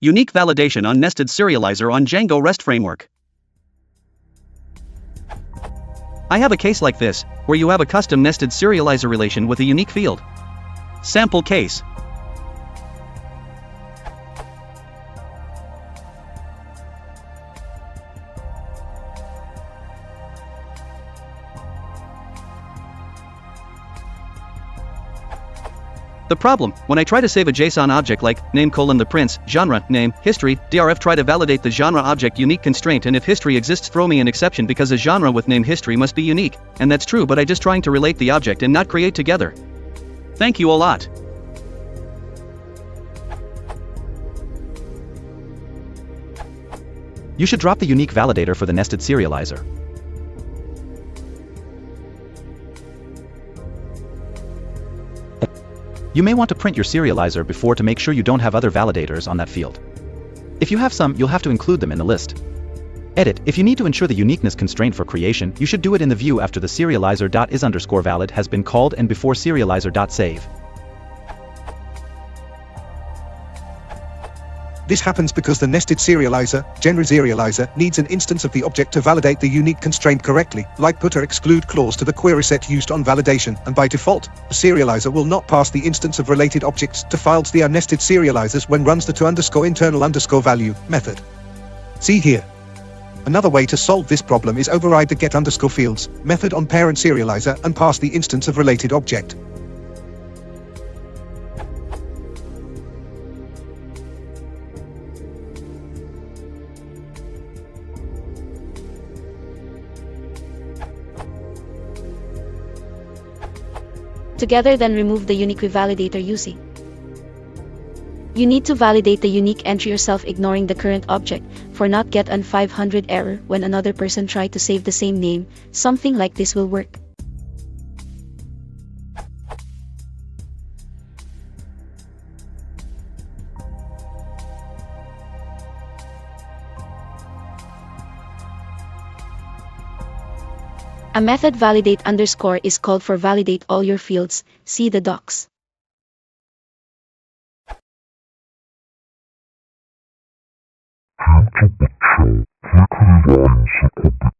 Unique validation on nested serializer on Django Rest Framework. I have a case like this, where you have a custom nested serializer relation with a unique field. Sample case. The problem, when I try to save a JSON object like name: the prince, genre, name, history, drf try to validate the genre object unique constraint, and if history exists throw me an exception because a genre with name history must be unique, and that's true, but I just trying to relate the object and not create together. Thank you a lot. You should drop the unique validator for the nested serializer. You may want to print your serializer before to make sure you don't have other validators on that field. If you have some, you'll have to include them in the list. Edit: if you need to ensure the uniqueness constraint for creation, you should do it in the view after the serializer.is_valid has been called and before serializer.save. This happens because the nested serializer, django-serializer, needs an instance of the object to validate the unique constraint correctly, like put or exclude clause to the query set used on validation, and by default, the serializer will not pass the instance of related objects to files the nested serializers when runs the to_internal_value method. See here. Another way to solve this problem is override the get_fields method on parent serializer and pass the instance of related object. Together, then remove the unique validator using. You need to validate the unique entry yourself, ignoring the current object, for not get an 500 error when another person try to save the same name. Something like this will work. A method validate underscore is called for validate all your fields. See the docs. django-serializer